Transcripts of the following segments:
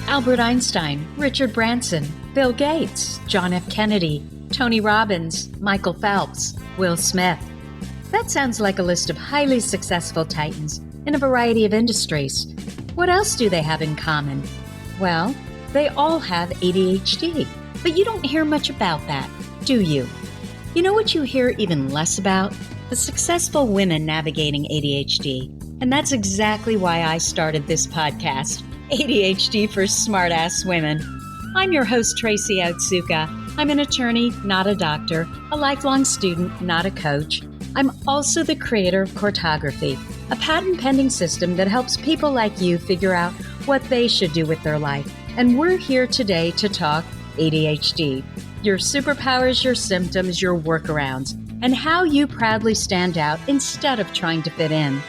Albert Einstein, Richard Branson, Bill Gates, John F. Kennedy, Tony Robbins, Michael Phelps, Will Smith. That sounds like a list of highly successful titans in a variety of industries. What else do they have in common? Well, they all have ADHD, but you don't hear much about that, do you? You know what you hear even less about? The successful women navigating ADHD. And that's exactly why I started this podcast, ADHD for Smartass Women. I'm your host, Tracy Otsuka. I'm an attorney, not a doctor, a lifelong student, not a coach. I'm also the creator of Cortography, a patent-pending system that helps people like you figure out what they should do with their life. And we're here today to talk ADHD, your superpowers, your symptoms, your workarounds, and how you proudly stand out instead of trying to fit in.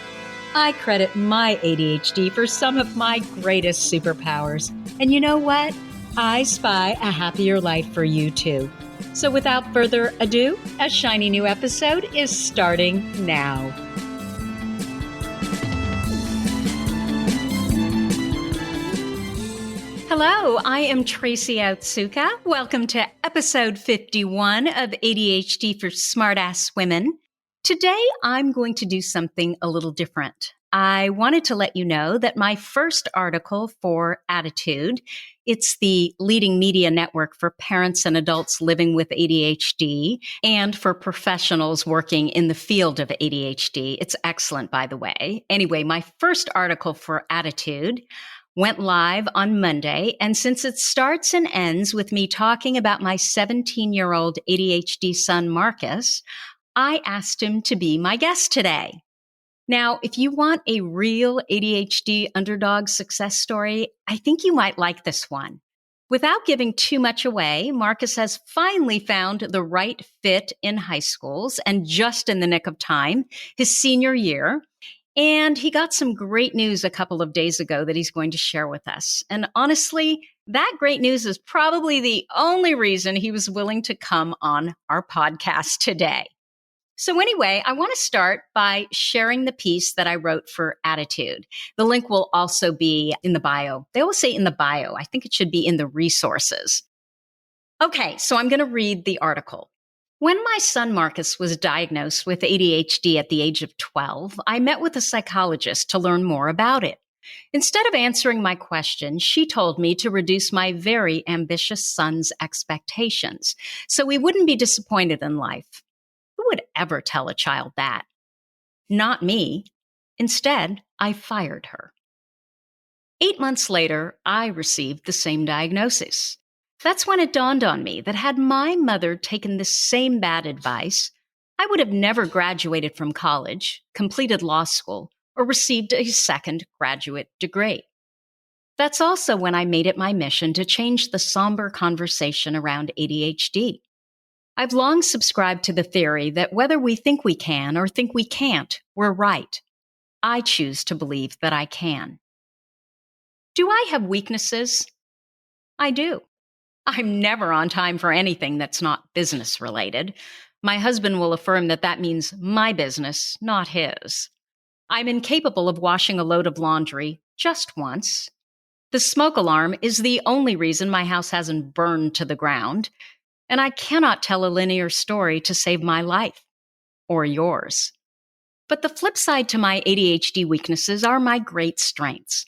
I credit my ADHD for some of my greatest superpowers. And you know what? I spy a happier life for you too. So without further ado, a shiny new episode is starting now. Hello, I am Tracy Otsuka. Welcome to episode 51 of ADHD for Smartass Women. Today, I'm going to do something a little different. I wanted to let you know that my first article for ADDitude, it's the leading media network for parents and adults living with ADHD and for professionals working in the field of ADHD. It's excellent, by the way. Anyway, my first article for ADDitude went live on Monday, and since it starts and ends with me talking about my 17-year-old ADHD son, Markus, I asked him to be my guest today. Now, if you want a real ADHD underdog success story, I think you might like this one. Without giving too much away, Markus has finally found the right fit in high schools and just in the nick of time, his senior year. And he got some great news a couple of days ago that he's going to share with us. And honestly, that great news is probably the only reason he was willing to come on our podcast today. So anyway, I want to start by sharing the piece that I wrote for ADDitude. The link will also be in the bio. They always say in the bio. I think it should be in the resources. Okay, so I'm going to read the article. When my son Markus was diagnosed with ADHD at the age of 12, I met with a psychologist to learn more about it. Instead of answering my question, she told me to reduce my very ambitious son's expectations so he wouldn't be disappointed in life. Who would ever tell a child that? Not me. Instead, I fired her. 8 months later, I received the same diagnosis. That's when it dawned on me that had my mother taken the same bad advice, I would have never graduated from college, completed law school, or received a second graduate degree. That's also when I made it my mission to change the somber conversation around ADHD. I've long subscribed to the theory that whether we think we can or think we can't, we're right. I choose to believe that I can. Do I have weaknesses? I do. I'm never on time for anything that's not business related. My husband will affirm that that means my business, not his. I'm incapable of washing a load of laundry just once. The smoke alarm is the only reason my house hasn't burned to the ground. And I cannot tell a linear story to save my life or yours. But the flip side to my ADHD weaknesses are my great strengths.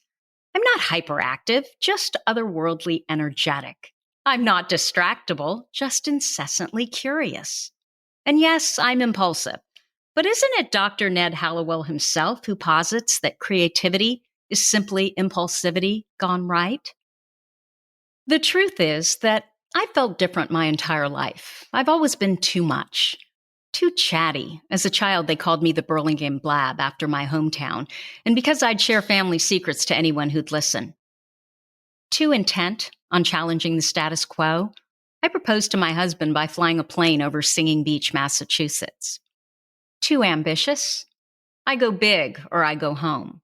I'm not hyperactive, just otherworldly energetic. I'm not distractible, just incessantly curious. And yes, I'm impulsive. But isn't it Dr. Ned Hallowell himself who posits that creativity is simply impulsivity gone right? The truth is that I felt different my entire life. I've always been too much. Too chatty. As a child, they called me the Burlingame Blab after my hometown, and because I'd share family secrets to anyone who'd listen. Too intent on challenging the status quo, I proposed to my husband by flying a plane over Singing Beach, Massachusetts. Too ambitious? I go big or I go home.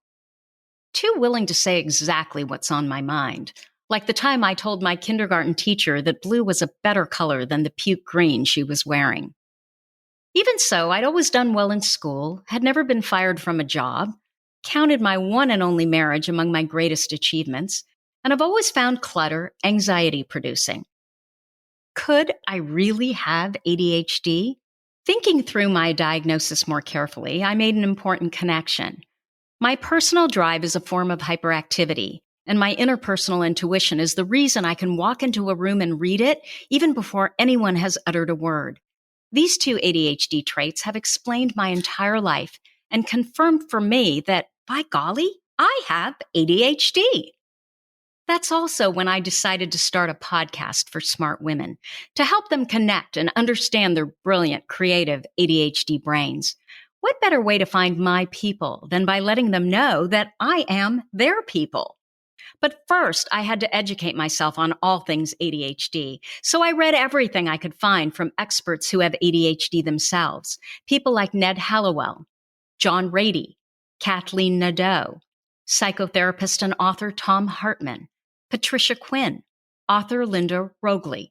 Too willing to say exactly what's on my mind. Like the time I told my kindergarten teacher that blue was a better color than the puke green she was wearing. Even so, I'd always done well in school, had never been fired from a job, counted my one and only marriage among my greatest achievements, and I've always found clutter anxiety producing. Could I really have ADHD? Thinking through my diagnosis more carefully, I made an important connection. My personal drive is a form of hyperactivity, and my interpersonal intuition is the reason I can walk into a room and read it even before anyone has uttered a word. These two ADHD traits have explained my entire life and confirmed for me that, by golly, I have ADHD. That's also when I decided to start a podcast for smart women to help them connect and understand their brilliant, creative ADHD brains. What better way to find my people than by letting them know that I am their people? But first, I had to educate myself on all things ADHD. So I read everything I could find from experts who have ADHD themselves. People like Ned Hallowell, John Rady, Kathleen Nadeau, psychotherapist and author Tom Hartman, Patricia Quinn, author Linda Rogley.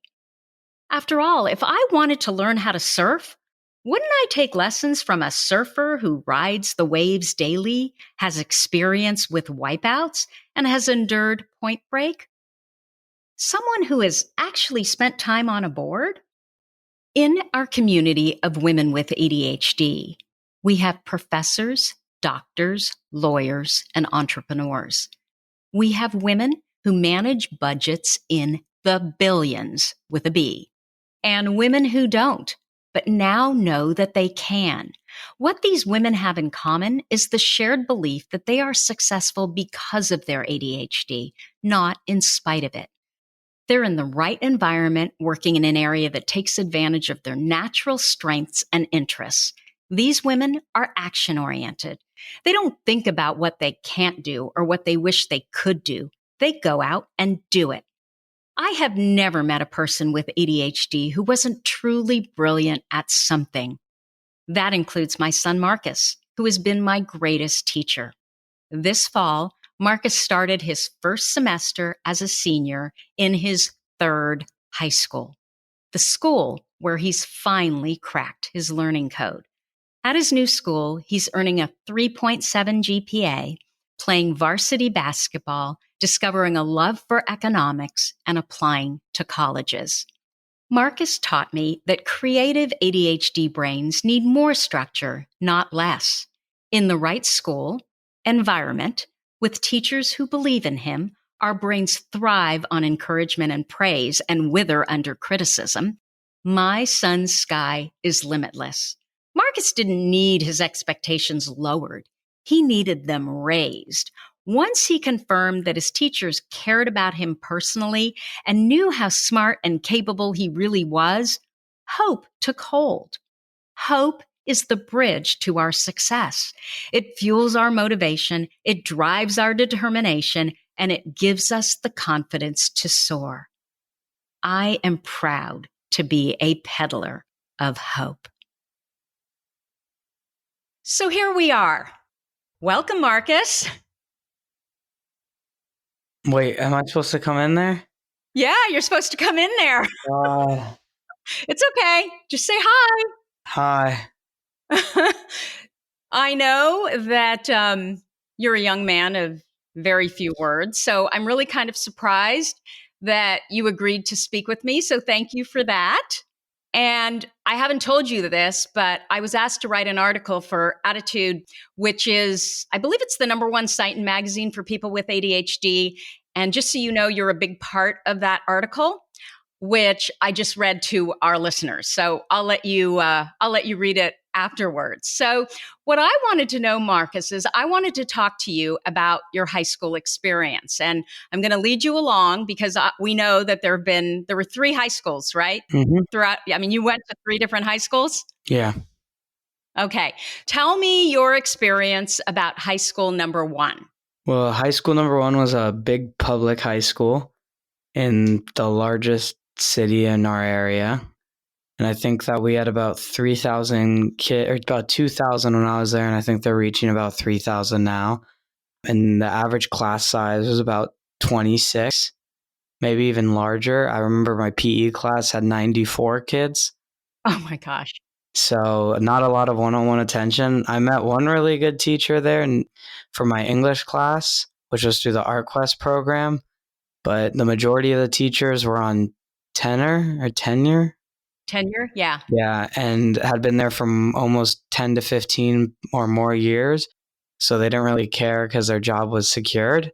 After all, if I wanted to learn how to surf, wouldn't I take lessons from a surfer who rides the waves daily, has experience with wipeouts, and has endured Point Break? Someone who has actually spent time on a board? In our community of women with ADHD, we have professors, doctors, lawyers, and entrepreneurs. We have women who manage budgets in the billions with a B, and women who don't, but now know that they can. What these women have in common is the shared belief that they are successful because of their ADHD, not in spite of it. They're in the right environment, working in an area that takes advantage of their natural strengths and interests. These women are action-oriented. They don't think about what they can't do or what they wish they could do. They go out and do it. I have never met a person with ADHD who wasn't truly brilliant at something. That includes my son Markus, who has been my greatest teacher. This fall, Markus started his first semester as a senior in his third high school, the school where he's finally cracked his learning code. At his new school, he's earning a 3.7 GPA, playing varsity basketball, discovering a love for economics, and applying to colleges. Markus taught me that creative ADHD brains need more structure, not less. In the right school, environment, with teachers who believe in him, our brains thrive on encouragement and praise and wither under criticism. My son's sky is limitless. Markus didn't need his expectations lowered. He needed them raised. Once he confirmed that his teachers cared about him personally and knew how smart and capable he really was, hope took hold. Hope is the bridge to our success. It fuels our motivation, it drives our determination, and it gives us the confidence to soar. I am proud to be a peddler of hope. So here we are. Welcome, Markus. Wait, am I supposed to come in there? Yeah, you're supposed to come in there. It's okay. Just say hi. Hi. I know that you're a young man of very few words, so I'm really kind of surprised that you agreed to speak with me. So thank you for that. And I haven't told you this, but I was asked to write an article for ADDitude, which is, I believe it's the #1 site and magazine for people with ADHD. And just so you know, you're a big part of that article, which I just read to our listeners. So I'll let you read it afterwards. So what I wanted to know, Markus, is I wanted to talk to you about your high school experience. And I'm going to lead you along because we know that there were 3 high schools, right? Mm-hmm. Throughout, I mean, you went to 3 different high schools? Yeah. Okay. Tell me your experience about high school #1. Well, high school #1 was a big public high school in the largest city in our area. And I think that we had about 3,000 kids, or about 2,000 when I was there, and I think they're reaching about 3,000 now. And the average class size was about 26, maybe even larger. I remember my PE class had 94 kids. Oh my gosh. So not a lot of one-on-one attention. I met one really good teacher there and for my English class, which was through the Art Quest program. but the majority of the teachers were on tenure. Tenure? Yeah. Yeah, and had been there from almost 10 to 15 or more years. So they didn't really care because their job was secured.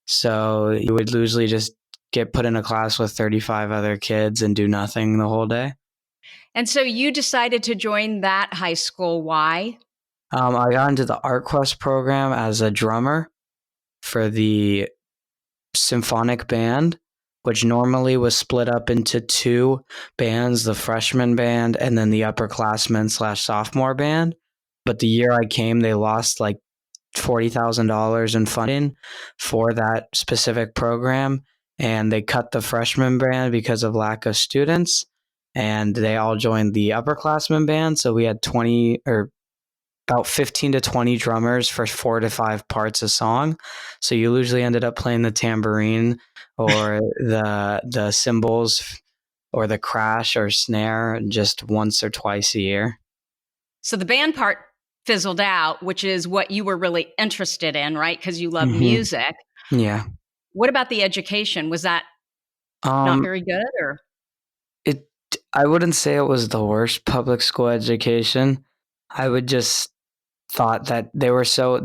So you would usually just get put in a class with 35 other kids and do nothing the whole day. And so you decided to join that high school. Why? I got into the Art Quest program as a drummer for the symphonic band, which normally was split up into two bands, the freshman band and then the upperclassmen/sophomore band. But the year I came, they lost like $40,000 in funding for that specific program, and they cut the freshman band because of lack of students, and they all joined the upperclassmen band. So we had 20 or about 15 to 20 drummers for 4 to 5 parts a song. So you usually ended up playing the tambourine or the cymbals or the crash or snare just once or twice a year. So the band part fizzled out, which is what you were really interested in, right? Because you love Mm-hmm. music. Yeah. What about the education? Was that not very good, or? I wouldn't say it was the worst public school education. I would just thought that they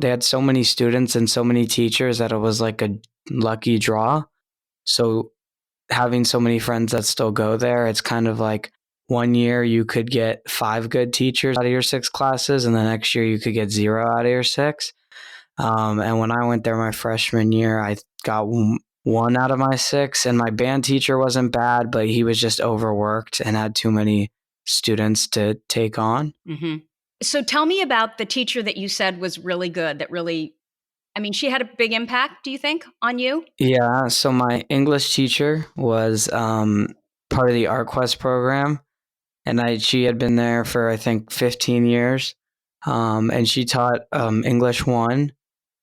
had so many students and so many teachers that it was like a lucky draw. So having so many friends that still go there, it's kind of like one year you could get 5 good teachers out of your 6 classes, and the next year you could get 0 out of your 6. And when I went there my freshman year, I got 1 out of my 6, and my band teacher wasn't bad, but he was just overworked and had too many students to take on. Mm-hmm. So tell me about the teacher that you said was really good, that really, I mean, she had a big impact, do you think, on you? Yeah, so my English teacher was part of the Art Quest program, and she had been there for I think 15 years, and she taught English 1,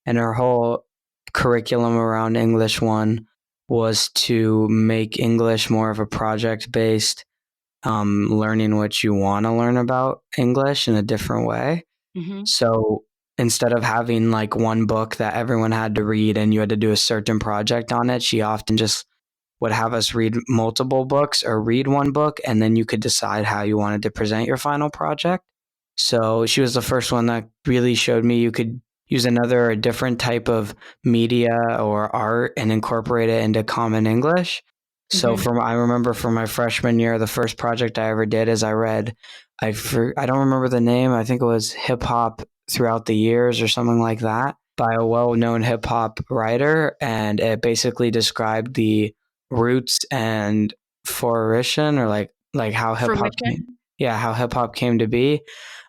and her whole curriculum around English 1 was to make English more of a project-based, learning what you want to learn about English in a different way. Mm-hmm. So instead of having like one book that everyone had to read and you had to do a certain project on it, she often just would have us read multiple books or read one book, and then you could decide how you wanted to present your final project. So she was the first one that really showed me you could use a different type of media or art and incorporate it into common English. So I remember from my freshman year, the first project I ever did is I don't remember the name. I think it was Hip Hop Throughout the Years or something like that by a well-known hip hop writer. And it basically described the roots and fruition, or like how hip hop came to be.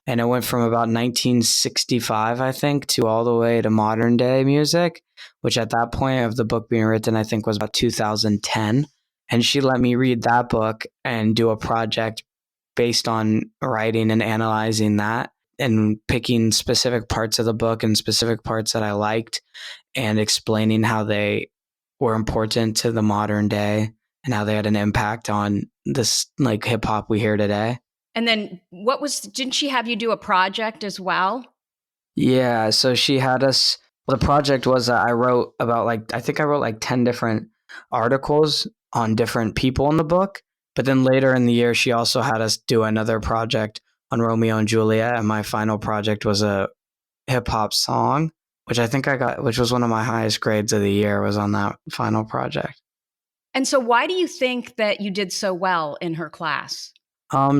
And it went from about 1965, I think, to all the way to modern day music, which at that point of the book being written, I think was about 2010. And she let me read that book and do a project based on writing and analyzing that and picking specific parts of the book and specific parts that I liked and explaining how they were important to the modern day and how they had an impact on this like hip hop we hear today. And then didn't she have you do a project as well? Yeah, so she had us, the project was I wrote about I think I wrote like 10 different articles on different people in the book. But then later in the year, she also had us do another project on Romeo and Juliet. And my final project was a hip hop song, which I think which was one of my highest grades of the year, was on that final project. And so why do you think that you did so well in her class?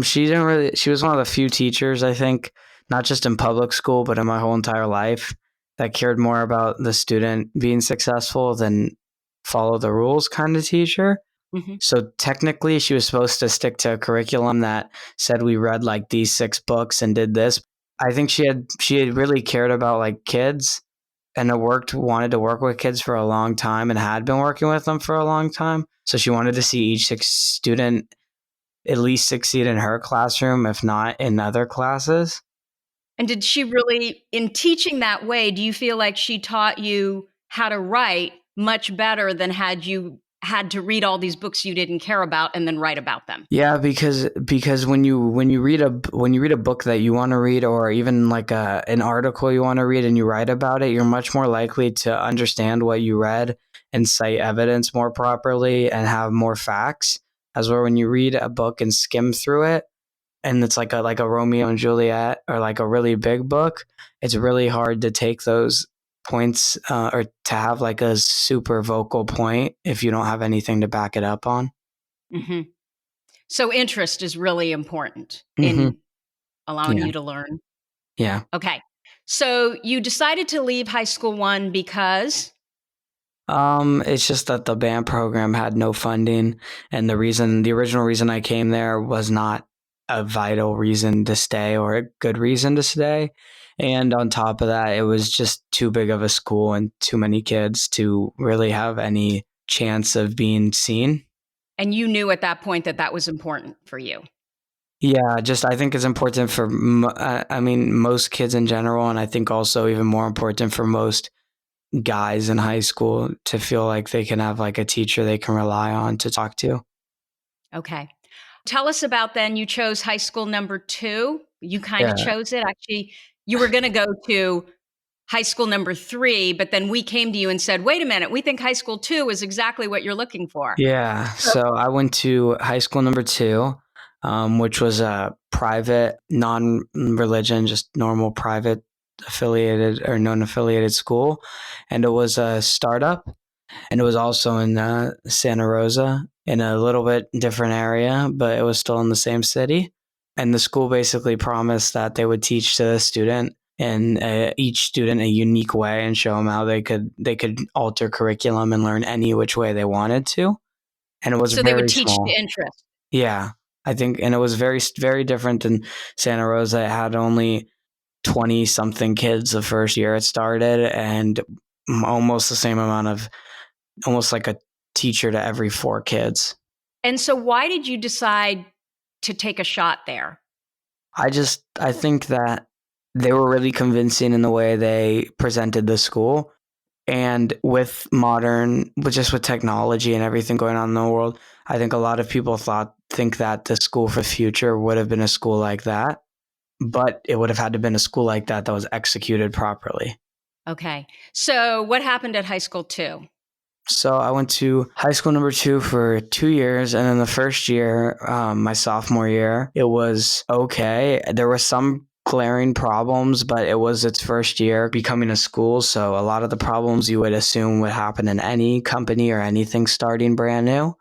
She was one of the few teachers, I think, not just in public school, but in my whole entire life, that cared more about the student being successful than follow the rules kind of teacher. Mm-hmm. So technically she was supposed to stick to a curriculum that said we read like these 6 books and did this. I think she had really cared about like kids and wanted to work with kids for a long time and had been working with them for a long time. So she wanted to see each student at least succeed in her classroom, if not in other classes. And did she really, in teaching that way, do you feel like she taught you how to write much better than had you had to read all these books you didn't care about and then write about them? Yeah, because when you read a book that you want to read, or even like an article you want to read and you write about it, you're much more likely to understand what you read and cite evidence more properly and have more facts. As where when you read a book and skim through it, and it's like a Romeo and Juliet or like a really big book, it's really hard to take those points or to have like a super vocal point if you don't have anything to back it up on. Mm-hmm. So interest is really important Mm-hmm. in allowing Yeah. you to learn. Yeah. Okay. So you decided to leave high school one because? It's just that the band program had no funding, and the original reason I came there was not a vital reason to stay or a good reason to stay. And on top of that, it was just too big of a school and too many kids to really have any chance of being seen. And you knew at that point that that was important for you. Yeah, just I think it's important for, most kids in general, and I think also even more important for most guys in high school to feel like they can have like a teacher they can rely on to talk to. Okay. Tell us about then you chose high school number 2. You kind of Yeah. chose it. Actually, you were going to go to high school number 3, but then we came to you and said, wait a minute, we think high school 2 is exactly what you're looking for. Yeah. So I went to high school number 2, which was a private, non-religion, just normal private affiliated or non-affiliated school. And it was a startup. And it was also in Santa Rosa in a little bit different area, but it was still in the same city. And the school basically promised that they would teach the student and each student a unique way and show them how they could alter curriculum and learn any which way they wanted to. And it was So they would very teach small. the interest. Yeah, I think, and it was very, very different than Santa Rosa. It had only 20 something kids the first year it started, and almost the same amount of, almost like a teacher to every 4 kids. And so why did you decide to take a shot there? I think that they were really convincing in the way they presented the school. And with technology and everything going on in the world, I think a lot of people think that the school for the future would have been a school like that, but it would have had to have been a school like that was executed properly. Okay. So what happened at high school 2? So I went to high school number 2 for 2 years. And then the first year, my sophomore year, it was okay. There were some glaring problems, but it was its first year becoming a school. So a lot of the problems you would assume would happen in any company or anything starting brand new.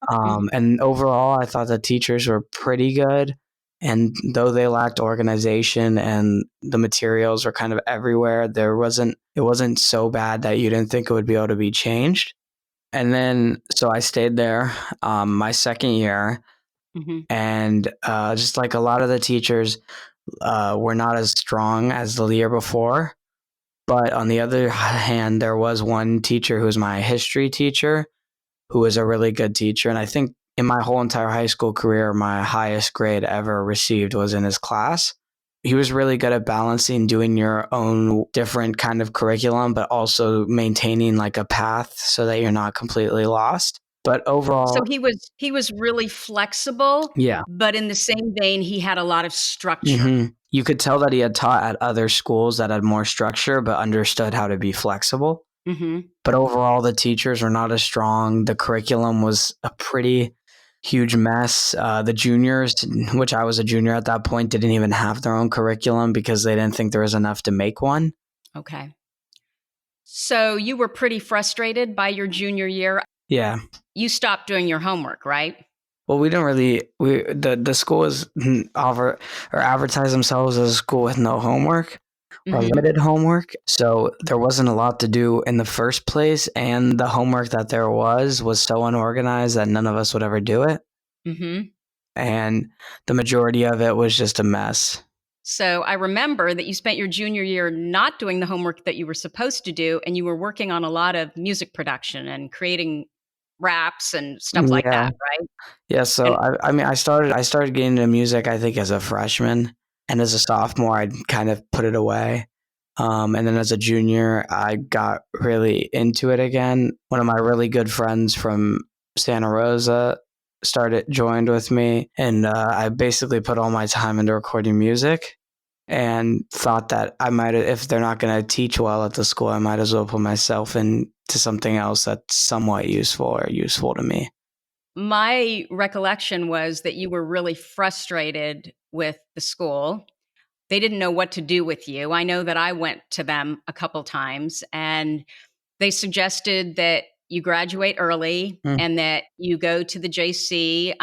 And overall, I thought the teachers were pretty good. And though they lacked organization and the materials were kind of everywhere, it wasn't so bad that you didn't think it would be able to be changed. And then, so I stayed there my second year, and just like a lot of the teachers were not as strong as the year before. But on the other hand, there was one teacher who was my history teacher, who was a really good teacher. And I think in my whole entire high school career, my highest grade ever received was in his class. He was really good at balancing doing your own different kind of curriculum, but also maintaining like a path so that you're not completely lost. But overall, So he was really flexible, yeah. but in the same vein, he had a lot of structure. Mm-hmm. You could tell that he had taught at other schools that had more structure, but understood how to be flexible. But overall, the teachers were not as strong. The curriculum was a pretty huge mess. The juniors, which I was a junior at that point, didn't even have their own curriculum because they didn't think there was enough to make one. Okay. So you were pretty frustrated by your junior year. Yeah. You stopped doing your homework, right? Well, the school is advertise themselves as a school with no homework or limited homework. So there wasn't a lot to do in the first place. And the homework that there was so unorganized that none of us would ever do it. And the majority of it was just a mess. So I remember that you spent your junior year not doing the homework that you were supposed to do, and you were working on a lot of music production and creating raps and stuff like that, right? Yeah. So I started getting into music, I think, as a freshman, and as a sophomore, I'd kind of put it away. And then as a junior, I got really into it again. One of my really good friends from Santa Rosa joined with me, and I basically put all my time into recording music. and thought that I might, if they're not going to teach well at the school, I might as well put myself into something else that's somewhat useful or useful to me. My recollection was that you were really frustrated with the school. They didn't know what to do with you. I know that I went to them a couple times and they suggested that you graduate early Mm. and that you go to the JC.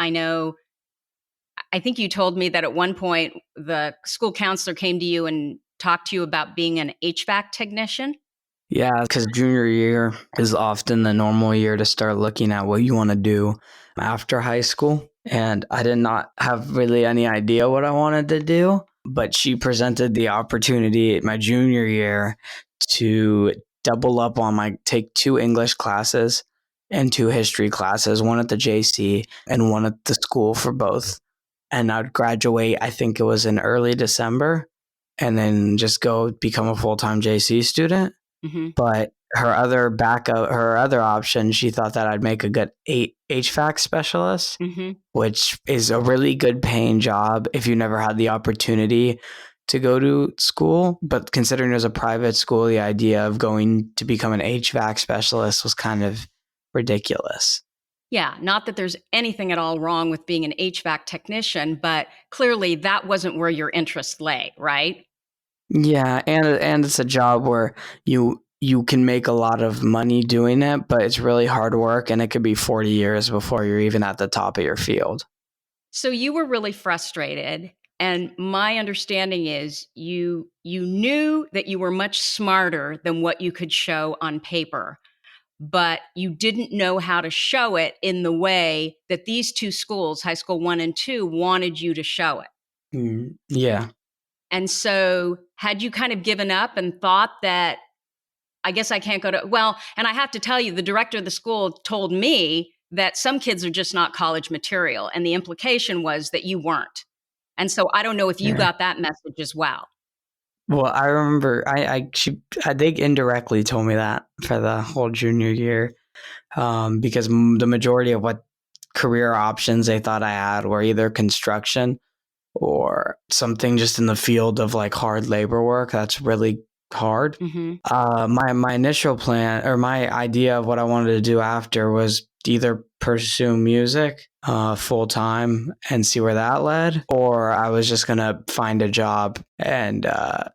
I think you told me that at one point the school counselor came to you and talked to you about being an HVAC technician. Yeah, because junior year is often the normal year to start looking at what you want to do after high school. And I did not have really any idea what I wanted to do, but she presented the opportunity my junior year to double up on take 2 English classes and 2 history classes, one at the JC and one at the school for both. And I'd graduate, I think it was in early December, and then just go become a full-time JC student. Mm-hmm. But her other option, she thought that I'd make a good HVAC specialist, Mm-hmm. which is a really good paying job if you never had the opportunity to go to school. But considering it was a private school, the idea of going to become an HVAC specialist was kind of ridiculous. Yeah, not that there's anything at all wrong with being an HVAC technician, but clearly that wasn't where your interest lay, right? Yeah, and it's a job where you can make a lot of money doing it, but it's really hard work, and it could be 40 years before you're even at the top of your field. So you were really frustrated, and my understanding is you knew that you were much smarter than what you could show on paper, but you didn't know how to show it in the way that these two schools, high school 1 and 2, wanted you to show it. Yeah. And so had you kind of given up and thought that I guess I can't go to, well, and I have to tell you, the director of the school told me that some kids are just not college material. And the implication was that you weren't. And so I don't know if you Yeah. got that message as well. Well, I remember they indirectly told me that for the whole junior year, because the majority of what career options they thought I had were either construction or something just in the field of like hard labor work. That's really hard. Mm-hmm. My initial plan or my idea of what I wanted to do after was either pursue music full time and see where that led, or I was just gonna find a job and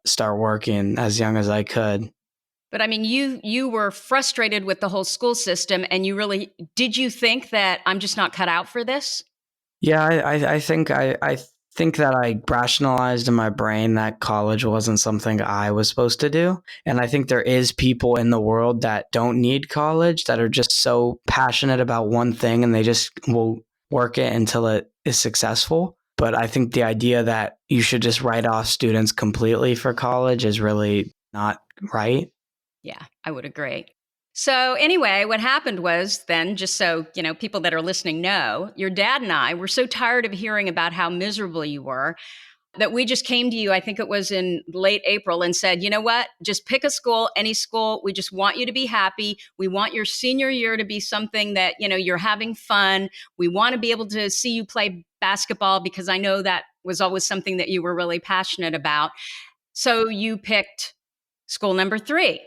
start working as young as I could. But I mean, you were frustrated with the whole school system, and did you think that I'm just not cut out for this? Yeah, I think that I rationalized in my brain that college wasn't something I was supposed to do. And I think there is people in the world that don't need college, that are just so passionate about one thing and they just will work it until it is successful. But I think the idea that you should just write off students completely for college is really not right. Yeah, I would agree. So anyway, what happened was then, just so, people that are listening know, your dad and I were so tired of hearing about how miserable you were that we just came to you, I think it was in late April, and said, you know what, just pick a school, any school. We just want you to be happy. We want your senior year to be something that, you're having fun. We want to be able to see you play basketball because I know that was always something that you were really passionate about. So you picked school number 3.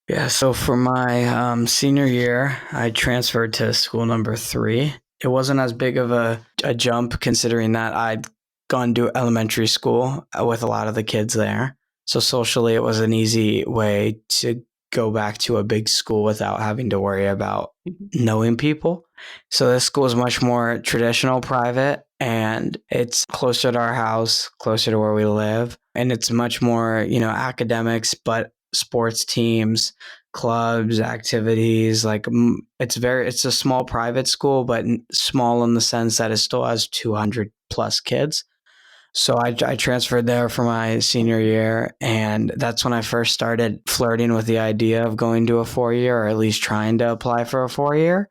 Yeah, so for my senior year, I transferred to school number 3. It wasn't as big of a jump considering that I'd gone to elementary school with a lot of the kids there. So socially, it was an easy way to go back to a big school without having to worry about knowing people. So this school is much more traditional private, and it's closer to our house, closer to where we live. And it's much more, academics, but sports teams, clubs, activities. Like it's a small private school, but small in the sense that it still has 200 plus kids. So I transferred there for my senior year, and that's when I first started flirting with the idea of going to a 4-year, or at least trying to apply for a 4-year.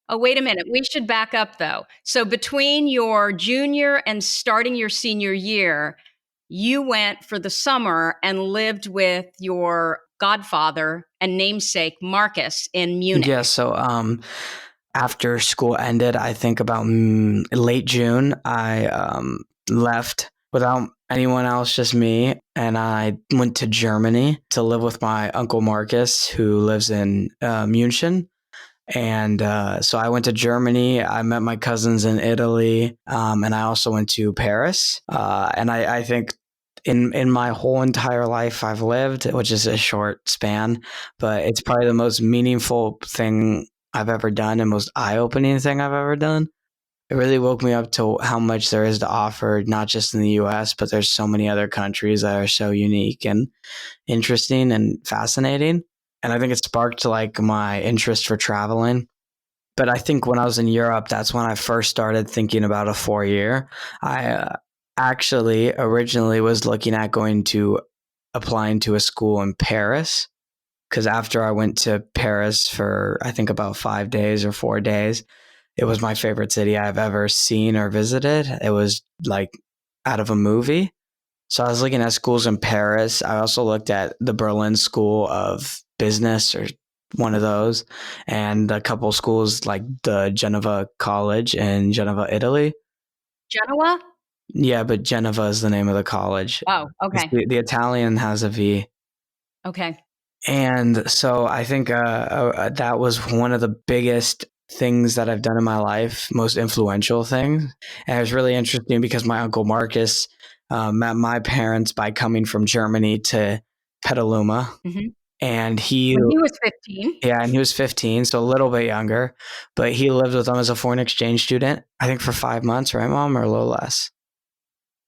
Oh, wait a minute. We should back up though. So between your junior and starting your senior year, you went for the summer and lived with your godfather and namesake Markus in Munich. Yeah, so after school ended, I think about late June, I left without anyone else, just me. And I went to Germany to live with my uncle Markus, who lives in München. And so I went to Germany. I met my cousins in Italy, and I also went to Paris. And I think in my whole entire life I've lived, which is a short span, but it's probably the most meaningful thing I've ever done and most eye-opening thing I've ever done. It really woke me up to how much there is to offer, not just in the US, but there's so many other countries that are so unique and interesting and fascinating. And I think it sparked like my interest for traveling. But I think when I was in Europe, that's when I first started thinking about a 4 year. I actually originally was looking at applying to a school in Paris, because after I went to Paris for I think about 5 days or 4 days, it was my favorite city I've ever seen or visited. It was like out of a movie. So I was looking at schools in Paris. I also looked at the Berlin School of Business, or one of those, and a couple schools like the Geneva College in Geneva, Italy. Genoa? Yeah, but Geneva is the name of the college. Oh, okay. The Italian has a V. Okay. And so I think that was one of the biggest things that I've done in my life, most influential things. And it was really interesting because my uncle Markus met my parents by coming from Germany to Petaluma. Mhm. And When he was 15. and he was 15, so a little bit younger, but he lived with them as a foreign exchange student, I think for 5 months, right, Mom, or a little less?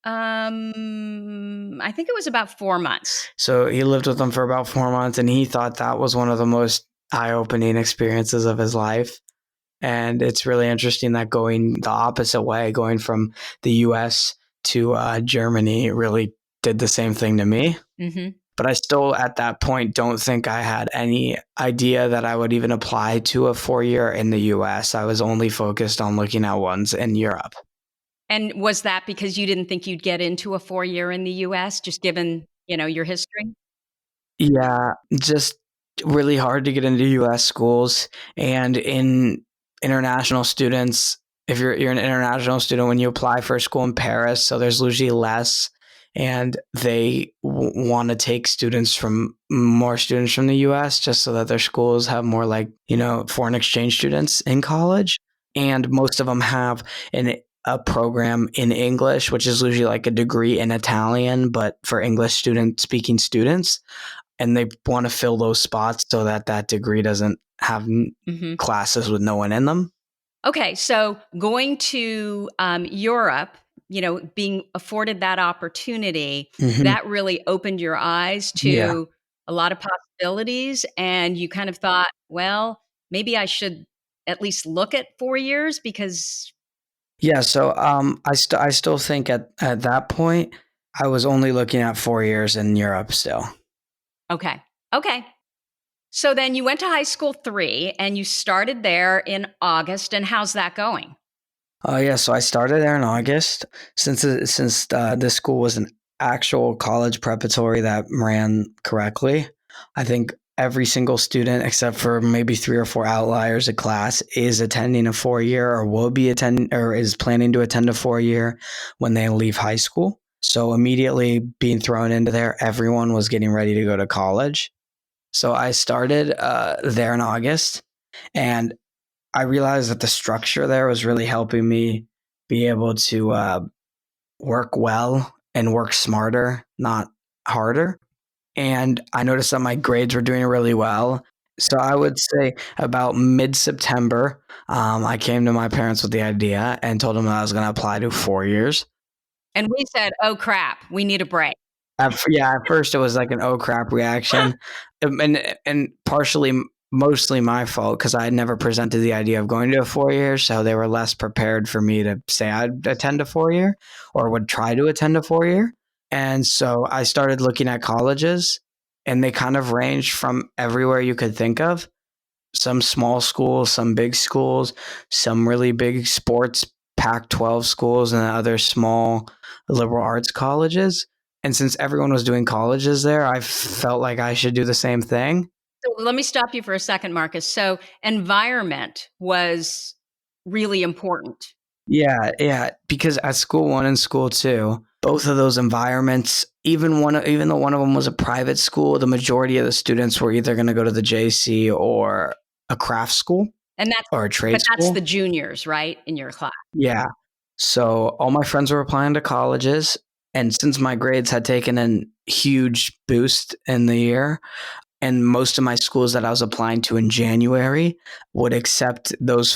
I think it was about 4 months. So he lived with them for about 4 months, and he thought that was one of the most eye-opening experiences of his life. And it's really interesting that going the opposite way, going from the US to Germany, really did the same thing to me. Mhm. But I still, at that point, don't think I had any idea that I would even apply to a 4 year in the US. I was only focused on looking at ones in Europe. And was that because you didn't think you'd get into a 4 year in the US, just given, your history? Yeah, just really hard to get into US schools. And in international students, if you're an international student, when you apply for a school in Paris, so there's usually less, and they want to take more students from the US just so that their schools have more like, foreign exchange students in college. And most of them have a program in English, which is usually like a degree in Italian, but for English speaking students. And they want to fill those spots so that degree doesn't have Mhm. classes with no one in them. Okay, so going to, Europe, being afforded that opportunity, Mm-hmm. that really opened your eyes Yeah. to a lot of possibilities, and you kind of thought, "Well, maybe I should at least look at 4 years," because Yeah. So I still think at that point, I was only looking at 4 years in Europe still. okay. Okay. So then you went to high school 3, and you started there in August, and how's that going? Yeah, so I started there in August. Since this school was an actual college preparatory that ran correctly, I think every single student, except for maybe 3 or 4 outliers a class, is attending a 4 year or will be attend or is planning to attend a 4 year when they leave high school. So immediately being thrown into there, everyone was getting ready to go to college. So I started there in August, and I realized that the structure there was really helping me be able to work well and work smarter, not harder. And I noticed that my grades were doing really well. So I would say about mid-September, I came to my parents with the idea and told them that I was going to apply to 4 years. And we said, "Oh, crap, we need a break." At first it was like an oh crap reaction, and partially, mostly my fault because I had never presented the idea of going to a 4 year, so they were less prepared for me to say I'd attend a 4 year or would try to attend a 4 year. And so I started looking at colleges, and they kind of ranged from everywhere you could think of. Some small schools, some big schools, some really big sports Pac-12 schools, and other small liberal arts colleges. And since everyone was doing colleges there, I felt like I should do the same thing. So let me stop you for a second, Marcus. So environment was really important. Yeah, yeah. Because at school one and school two, both of those environments, even though one of them was a private school, the majority of the students were either going to go to the JC or a craft school And that's or a trade but that's the school. juniors, right, in your class? Yeah. So all my friends were applying to colleges. And since my grades had taken a huge boost in the year, and most of my schools that I was applying to in January would accept those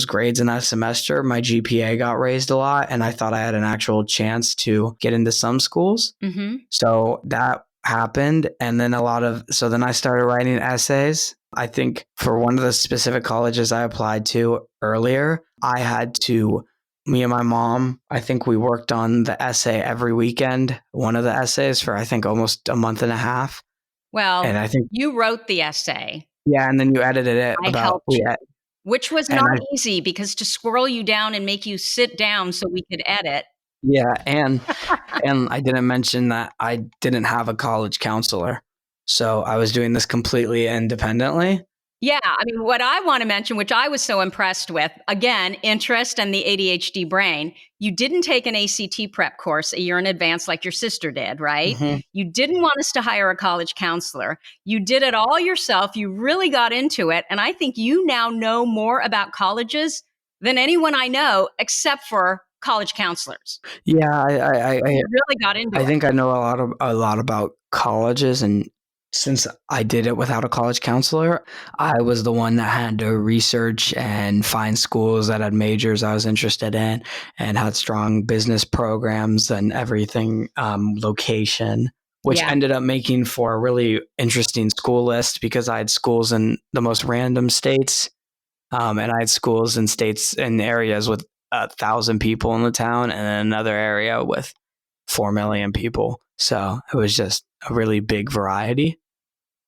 grades in that semester, my GPA got raised a lot, and I thought I had an actual chance to get into some schools. Mm-hmm. So that happened, and then then I started writing essays. I think for one of the specific colleges I applied to earlier, me and my mom, I think we worked on the essay every weekend, one of the essays for I think almost a month and a half. Well, And I think, you wrote the essay. yeah, and then you edited it I helped you, yeah, which was and not easy because to squirrel you down and make you sit down so we could edit. and I didn't mention that I didn't have a college counselor. So I was doing this completely independently. Yeah, I mean, what I want to mention, which I was so impressed with, again, interest and the ADHD brain. You didn't take an ACT prep course a year in advance like your sister did, right? Mhm. You didn't want us to hire a college counselor. You did it all yourself. You really got into it. And I think you now know more about colleges than anyone I know, except for college counselors. Yeah, You really got into I it. think I know a lot about colleges, and since I did it without a college counselor, I was the one that had to research and find schools that had majors I was interested in and had strong business programs and everything, location, which Yeah. ended up making for a really interesting school list because I had schools in the most random states, and I had schools in states and areas with 1,000 people in the town, and then another area with 4 million people. So it was just a really big variety.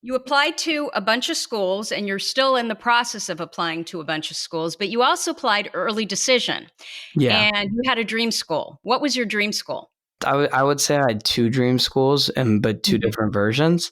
You applied to a bunch of schools and you're still in the process of applying to a bunch of schools, but you also applied early decision Yeah. and you had a dream school. What was your dream school? I would say I had two dream schools, but two Mhm. different versions.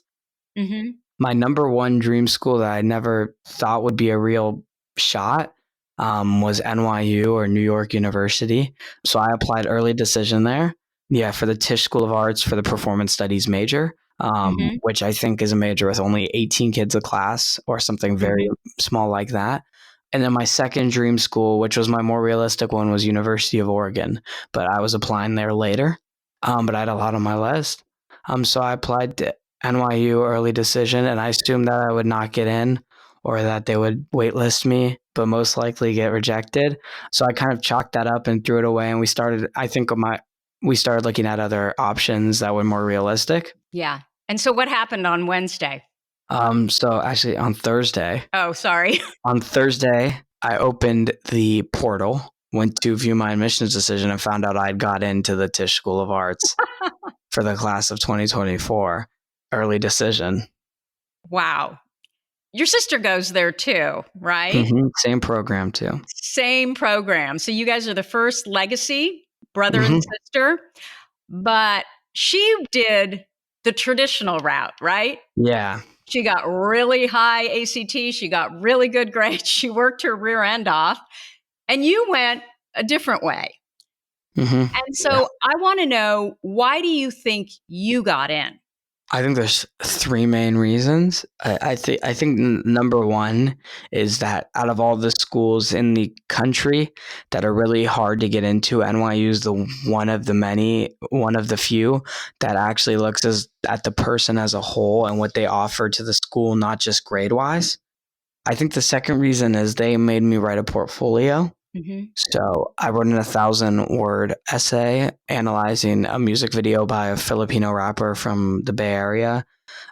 Mhm. My number one dream school that I never thought would be a real shot, was NYU or New York University. So I applied early decision there. Yeah, for the Tisch School of Arts for the Performance Studies major, Mhm. which I think is a major with only 18 kids a class or something very Mhm. small like that. And then my second dream school, which was my more realistic one, was University of Oregon, but I was applying there later. But I had a lot on my list. So I applied to NYU early decision, and I assumed that I would not get in or that they would waitlist me, but most likely get rejected. So I kind of chalked that up and threw it away. And we started looking at other options that were more realistic. Yeah. And so what happened on Wednesday? So actually Oh, sorry. on Thursday, I opened the portal, went to view my admissions decision, and found out I'd got into the Tisch School of Arts for the class of 2024 early decision. Wow. Your sister goes there too, right? Same program too. Same program. So you guys are the first legacy brother and hmm sister, but she did the traditional route, right? Yeah. She got really high ACT. She got really good grades. She worked her rear end off. And you went a different way. hmm And Yeah. so I want to know, why do you think you got in? I think there's three main reasons. I think number one is that out of all the schools in the country that are really hard to get into, NYU is the one of the few that actually looks at the person as a whole and what they offer to the school, not just grade wise. I think the second reason is they made me write a portfolio. Mhm. So I wrote an 1,000-word essay analyzing a music video by a Filipino rapper from the Bay Area,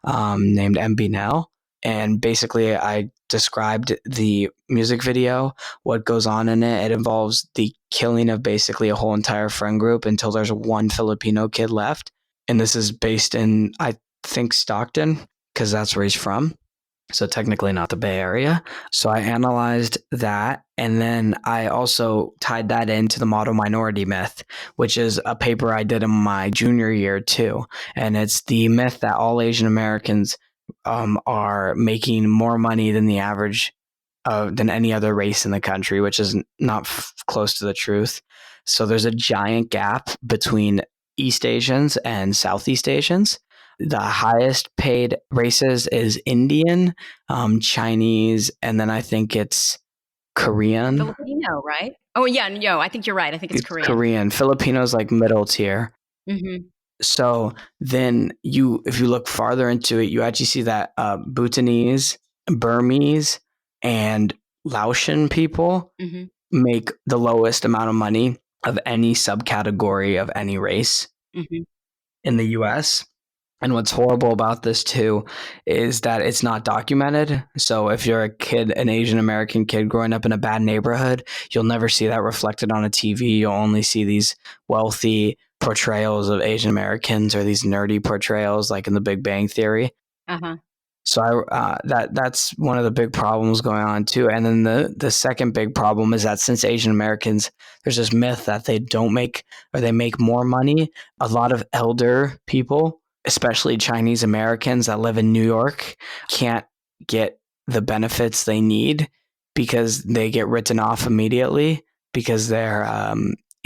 named MB Nell. And basically, I described the music video, what goes on in it. It involves the killing of basically a whole entire friend group until there's one Filipino kid left. And this is based in, I think, Stockton, because that's where he's from. So technically not the Bay Area. So I analyzed that. And then I also tied that into the model minority myth, which is a paper I did in my junior year too. And it's the myth that all Asian Americans are making more money than the average, than any other race in the country, which is not close to the truth. So there's a giant gap between East Asians and Southeast Asians. The highest paid races is Indian, Chinese, and then I think it's Korean. Filipino, right? Oh, yeah. No, I think you're right. I think it's Korean. Korean. Filipino's like middle tier. Mm-hmm. So then if you look farther into it, you actually see that Bhutanese, Burmese, and Laotian people Mm-hmm. make the lowest amount of money of any subcategory of any race Mm-hmm. in the US. And what's horrible about this too is that it's not documented. So if you're a kid, an Asian American kid growing up in a bad neighborhood, you'll never see that reflected on a TV. You'll only see these wealthy portrayals of Asian Americans or these nerdy portrayals like in The Big Bang Theory. Uh-huh. So that's one of the big problems going on too. And then the second big problem is that since Asian Americans, there's this myth that they don't make or they make more money. A lot of elder people, especially Chinese Americans that live in New York, can't get the benefits they need because they get written off immediately because they're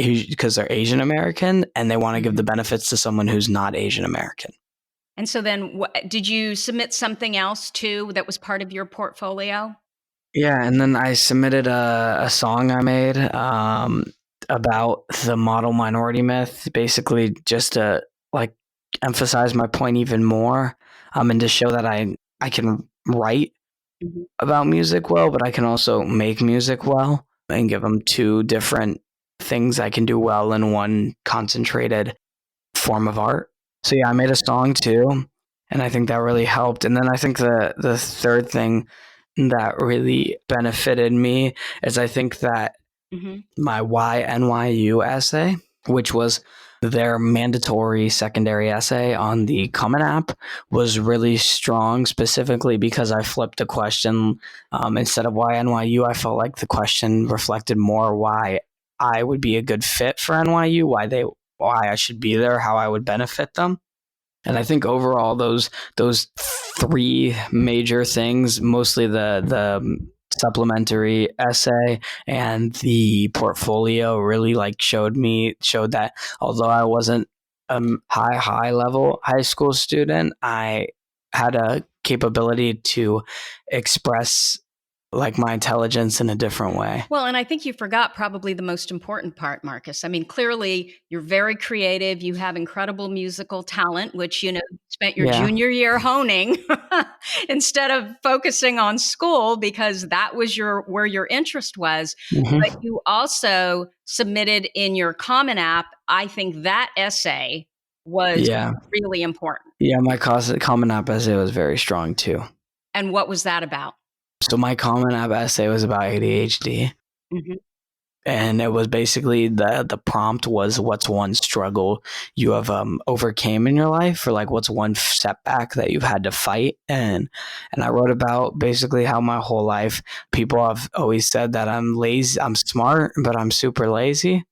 Asian American and they want to give the benefits to someone who's not Asian American. And so then did you submit something else too that was part of your portfolio? Yeah, and then I submitted a song I made about the model minority myth, basically just to like emphasize my point even more, and to show that I can write about music well, but I can also make music well and give them two different things I can do well in one concentrated form of art. So yeah, I made a song too, and I think that really helped. And then I think the third thing that really benefited me is I think that my Why NYU essay, which was their mandatory secondary essay on the Common App, was really strong, specifically because I flipped the question. Instead of why NYU, I felt like the question reflected more why I would be a good fit for NYU, why I should be there, how I would benefit them. And I think overall those three major things, mostly the supplementary essay and the portfolio, really showed that although I wasn't a high level high school student, I had a capability to express my intelligence in a different way. Well, and I think you forgot probably the most important part, Markus. I mean, clearly you're very creative. You have incredible musical talent, which, you spent your junior year honing instead of focusing on school because that was where your interest was. But you also submitted in your Common App. I think that essay was really important. Yeah, my Common App essay was very strong too. And what was that about? So my Common App essay was about ADHD. And it was basically the prompt was what's one struggle you have overcame in your life, or what's one setback that you've had to fight. And I wrote about basically how my whole life people have always said that I'm lazy, I'm smart, but I'm super lazy.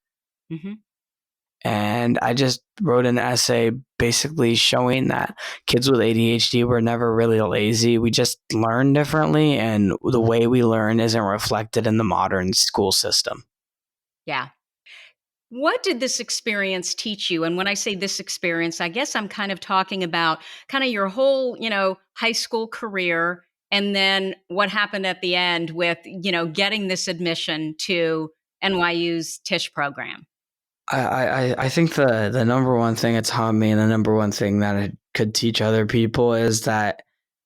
And I just wrote an essay basically showing that kids with ADHD were never really lazy. We just learn differently, and the way we learn isn't reflected in the modern school system. Yeah. What did this experience teach you? And when I say this experience, I guess I'm kind of talking about kind of your whole, high school career and then what happened at the end with, getting this admission to NYU's Tisch program. I think the number one thing it taught me, and the number one thing that it could teach other people, is that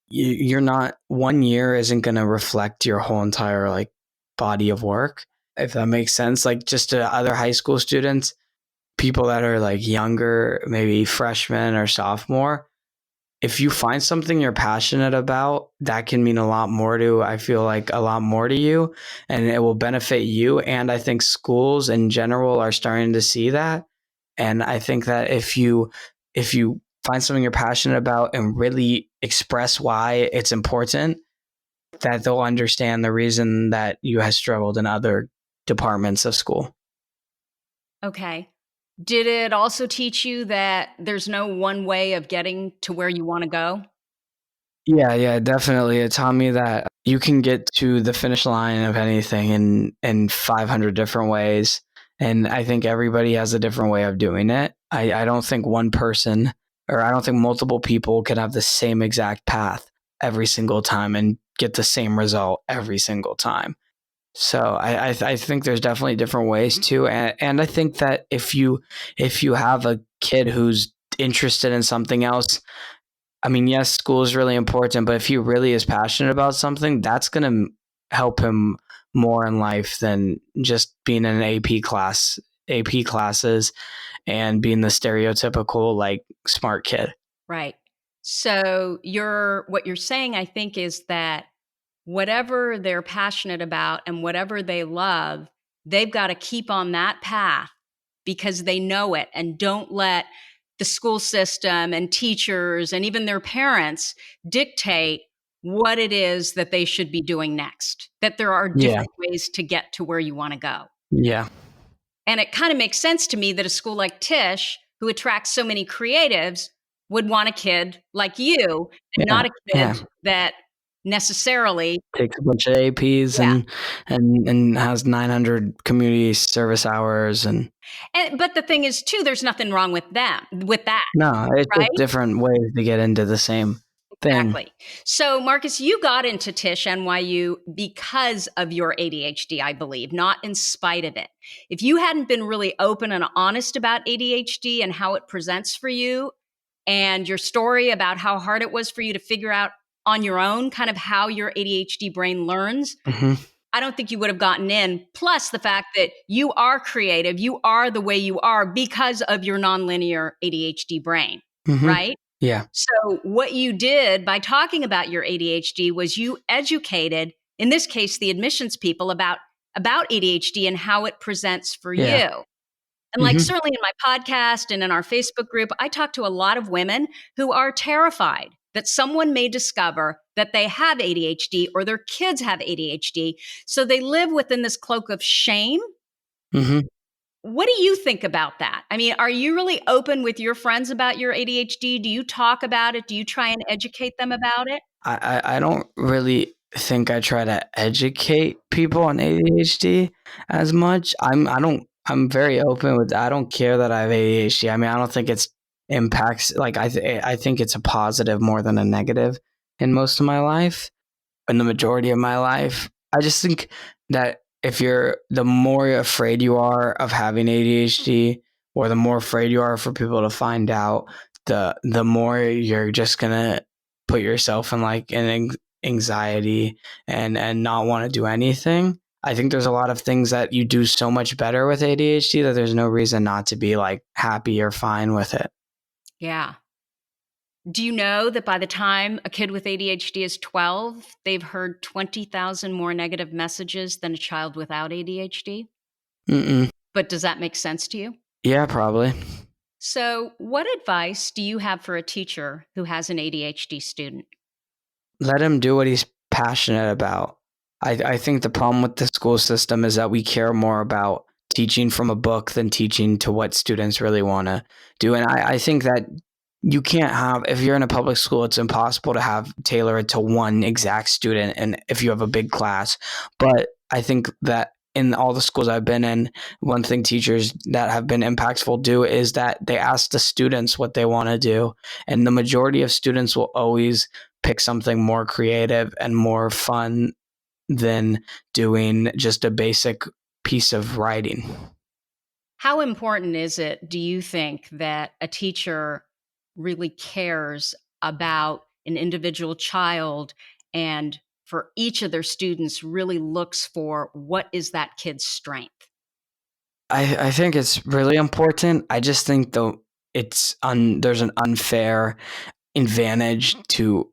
you're not, 1 year isn't going to reflect your whole entire body of work, if that makes sense. Just to other high school students, people that are younger, maybe freshman or sophomore, if you find something you're passionate about, that can mean a lot more to, I feel a lot more to you, and it will benefit you. And I think schools in general are starting to see that. And I think that if you find something you're passionate about and really express why it's important, that they'll understand the reason that you have struggled in other departments of school. Okay. Did it also teach you that there's no one way of getting to where you want to go? Yeah, definitely. It taught me that you can get to the finish line of anything in 500 different ways. And I think everybody has a different way of doing it. I don't think one person, or I don't think multiple people can have the same exact path every single time and get the same result every single time. So I think there's definitely different ways too, and I think that if you have a kid who's interested in something else, I mean, yes, school is really important, but if he really is passionate about something, that's going to help him more in life than just being in an AP classes, and being the stereotypical like smart kid. Right. So what you're saying, I think, is that whatever they're passionate about and whatever they love, they've got to keep on that path because they know it, and don't let the school system and teachers and even their parents dictate what it is that they should be doing next, that there are Yeah. different ways to get to where you want to go. Yeah. And it kind of makes sense to me that a school like Tisch, who attracts so many creatives, would want a kid like you and Yeah. not a Yeah. kid that necessarily. Takes a bunch of APs Yeah. and has 900 community service hours But the thing is, too, there's nothing wrong with that, no, it's right? just different ways to get into the same thing. Exactly. So, Markus, you got into Tisch NYU because of your ADHD, I believe, not in spite of it. If you hadn't been really open and honest about ADHD and how it presents for you, and your story about how hard it was for you to figure out on your own kind of how your ADHD brain learns, Mm-hmm. I don't think you would have gotten in. Plus, the fact that you are creative, you are the way you are because of your nonlinear ADHD brain, Mm-hmm. right? Yeah. So, what you did by talking about your ADHD was you educated, in this case, the admissions people about ADHD and how it presents for Yeah. you. And like certainly in my podcast and in our Facebook group, I talk to a lot of women who are terrified that someone may discover that they have ADHD or their kids have ADHD. So they live within this cloak of shame. Mm-hmm. What do you think about that? I mean, are you really open with your friends about your ADHD? Do you talk about it? Do you try and educate them about it? I don't really think I try to educate people on ADHD as much. I'm very open with. I don't care that I have ADHD. I mean, I don't think it's impacts like I think it's a positive more than a negative in most of my life, in the majority of my life. I just think that the more afraid you are of having ADHD, or the more afraid you are for people to find out, the more you're just gonna put yourself in like an anxiety and not want to do anything. I think there's a lot of things that you do so much better with ADHD that there's no reason not to be like happy or fine with it. Yeah. Do you know that by the time a kid with ADHD is 12, they've heard 20,000 more negative messages than a child without ADHD? Mm-mm. But does that make sense to you? Yeah, probably. So, what advice do you have for a teacher who has an ADHD student? Let him do what he's passionate about. I think the problem with the school system is that we care more about teaching from a book than teaching to what students really want to do. And I think that you can't have, if you're in a public school, it's impossible to have tailor it to one exact student. And if you have a big class, but I think that in all the schools I've been in, one thing teachers that have been impactful do is that they ask the students what they want to do. And the majority of students will always pick something more creative and more fun than doing just a basic piece of writing. How important is it, do you think, that a teacher really cares about an individual child and for each of their students really looks for what is that kid's strength? I think it's really important. I just think though there's an unfair advantage to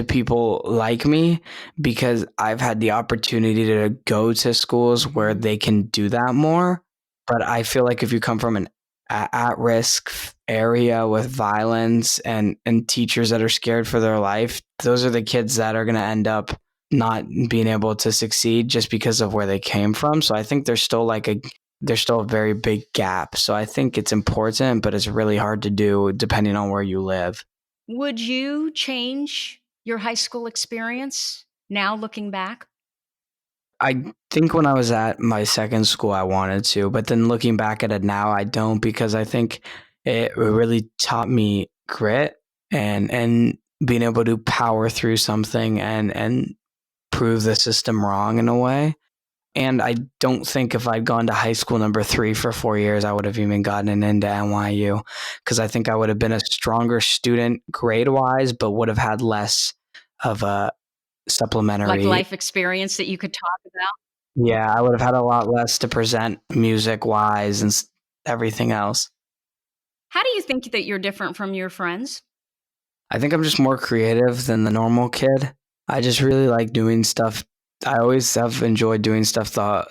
people like me because I've had the opportunity to go to schools where they can do that more. But I feel like if you come from an at-risk area with violence and teachers that are scared for their life, those are the kids that are going to end up not being able to succeed just because of where they came from. So I think there's still a very big gap. So I think it's important, but it's really hard to do depending on where you live. Would you change your high school experience now looking back? I think when I was at my second school, I wanted to, but then looking back at it now, I don't, because I think it really taught me grit and being able to power through something and prove the system wrong in a way. And I don't think if I'd gone to high school number 3 for 4 years, I would have even gotten into NYU, because I think I would have been a stronger student grade wise, but would have had less of a Like supplementary. life experience that you could talk about? Yeah, I would have had a lot less to present music wise and everything else. How do you think that you're different from your friends? I think I'm just more creative than the normal kid. I just really like doing stuff. I always have enjoyed doing stuff a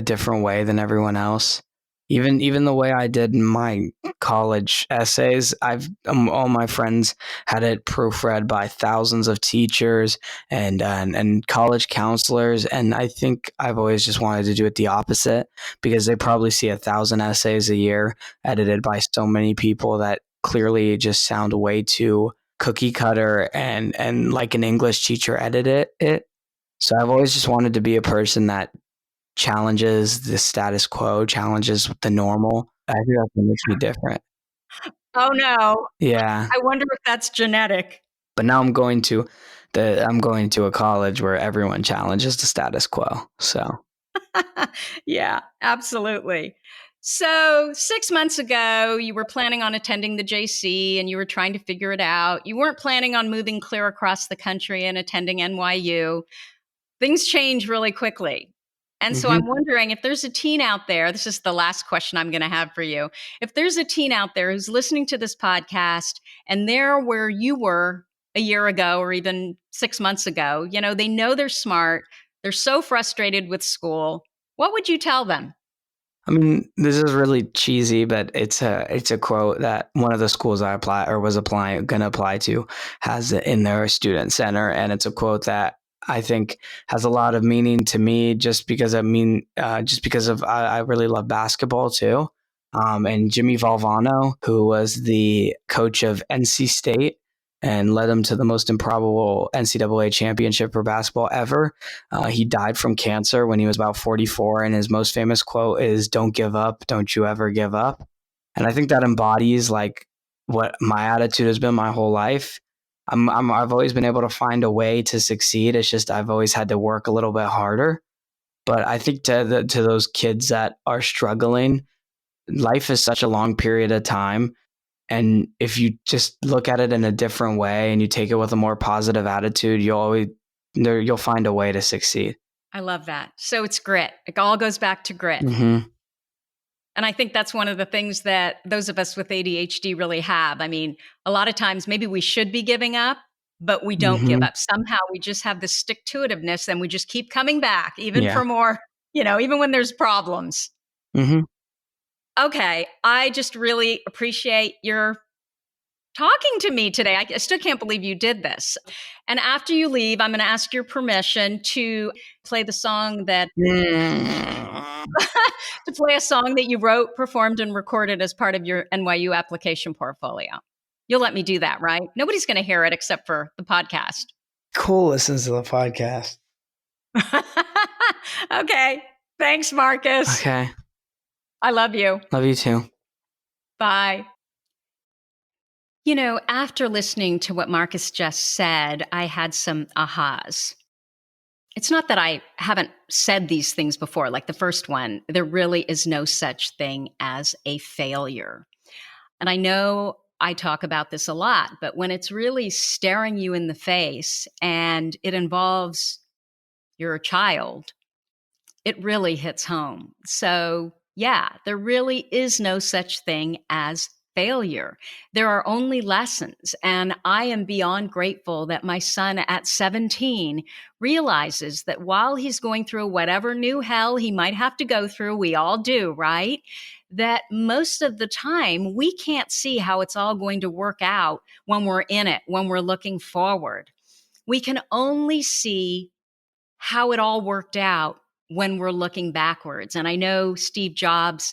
different way than everyone else. Even the way I did my college essays, all my friends had it proofread by thousands of teachers and college counselors, and I think I've always just wanted to do it the opposite, because they probably see 1,000 essays a year edited by so many people that clearly just sound way too cookie cutter and like an English teacher edited it. So I've always just wanted to be a person that challenges the status quo, challenges the normal. I think that's what makes me different. Oh, no. Yeah. I wonder if that's genetic. But now I'm going to a college where everyone challenges the status quo. So Yeah, absolutely. So 6 months ago, you were planning on attending the JC and you were trying to figure it out. You weren't planning on moving clear across the country and attending NYU. Things change really quickly. And so I'm mhm. wondering if there's a teen out there, this is the last question I'm going to have for you. If there's a teen out there who's listening to this podcast and they're where you were a year ago or even 6 months ago, they know they're smart, they're so frustrated with school, what would you tell them? I mean, this is really cheesy, but it's a quote that one of the schools I gonna apply to has in their student center, and it's a quote that I think has a lot of meaning to me, just because of I really love basketball too. And Jimmy Valvano, who was the coach of NC State and led them to the most improbable NCAA championship for basketball ever. He died from cancer when he was about 44, and his most famous quote is, "Don't give up, don't you ever give up." And I think that embodies like what my attitude has been my whole life. I've always been able to find a way to succeed. It's just I've always had to work a little bit harder. But I think to those kids that are struggling, life is such a long period of time, and if you just look at it in a different way and you take it with a more positive attitude, you'll find a way to succeed. I love that. So it's grit. It all goes back to grit. Mm-hmm. And I think that's one of the things that those of us with ADHD really have. I mean, a lot of times maybe we should be giving up, but we don't give Mm-hmm. up. Somehow we just have this stick to itiveness and we just keep coming back, even Yeah. for more, even when there's problems. Mm-hmm. Okay. I just really appreciate your talking to me today. I still can't believe you did this. And after you leave, I'm going to ask your permission to play the song that to play a song that you wrote, performed, and recorded as part of your NYU application portfolio. You'll let me do that, right? Nobody's going to hear it except for the podcast. Cool listens to the podcast. Okay. Thanks, Markus. Okay. I love you. Love you too. Bye. After listening to what Markus just said, I had some ahas. It's not that I haven't said these things before, like the first one. There really is no such thing as a failure. And I know I talk about this a lot, but when it's really staring you in the face and it involves your child, it really hits home. So, yeah, there really is no such thing as failure. There are only lessons. And I am beyond grateful that my son at 17 realizes that while he's going through whatever new hell he might have to go through, we all do, right? That most of the time we can't see how it's all going to work out when we're in it, when we're looking forward. We can only see how it all worked out when we're looking backwards. And I know Steve Jobs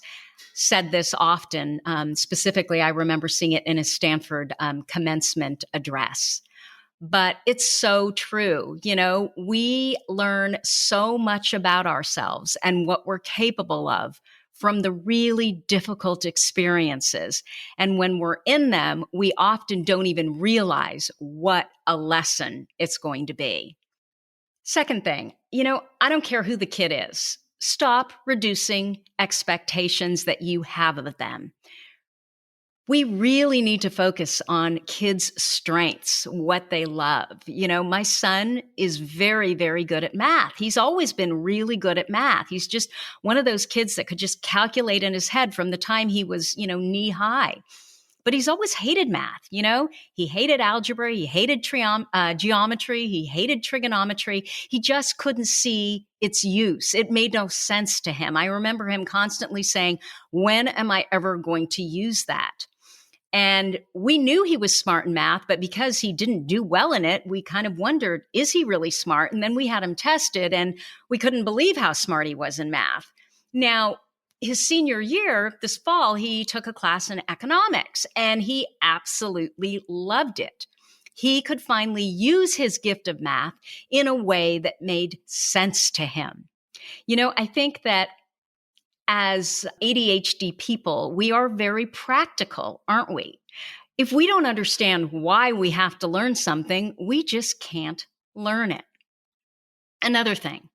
said this often. Specifically, I remember seeing it in his Stanford commencement address. but it's so true. We learn so much about ourselves and what we're capable of from the really difficult experiences. And when we're in them, we often don't even realize what a lesson it's going to be. Second thing, I don't care who the kid is. Stop reducing expectations that you have of them. We really need to focus on kids' strengths, what they love. My son is very, very good at math. He's always been really good at math. He's just one of those kids that could just calculate in his head from the time he was, knee high. But he's always hated math. He hated algebra. He hated geometry. He hated trigonometry. He just couldn't see its use. It made no sense to him. I remember him constantly saying, when am I ever going to use that? And we knew he was smart in math, but because he didn't do well in it, we kind of wondered, is he really smart? And then we had him tested and we couldn't believe how smart he was in math. Now, his senior year, this fall, he took a class in economics and he absolutely loved it. He could finally use his gift of math in a way that made sense to him. I think that as ADHD people, we are very practical, aren't we? If we don't understand why we have to learn something, we just can't learn it. Another thing,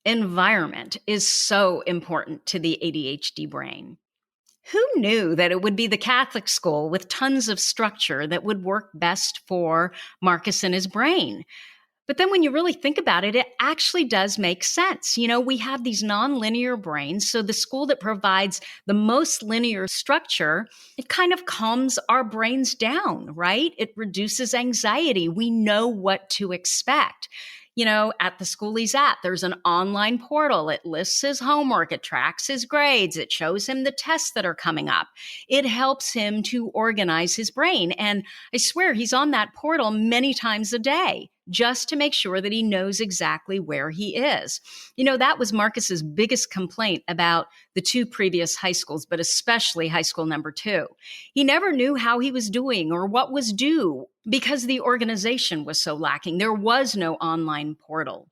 environment is so important to the ADHD brain. Who knew that it would be the Catholic school with tons of structure that would work best for Markus and his brain? But then when you really think about it, it actually does make sense. We have these nonlinear brains. So the school that provides the most linear structure, it kind of calms our brains down, right? It reduces anxiety. We know what to expect. At the school he's at, there's an online portal. It lists his homework. It tracks his grades. It shows him the tests that are coming up. It helps him to organize his brain. And I swear he's on that portal many times a day just to make sure that he knows exactly where he is. That was Markus's biggest complaint about the two previous high schools, but especially high school number 2. He never knew how he was doing or what was due because the organization was so lacking. There was no online portal.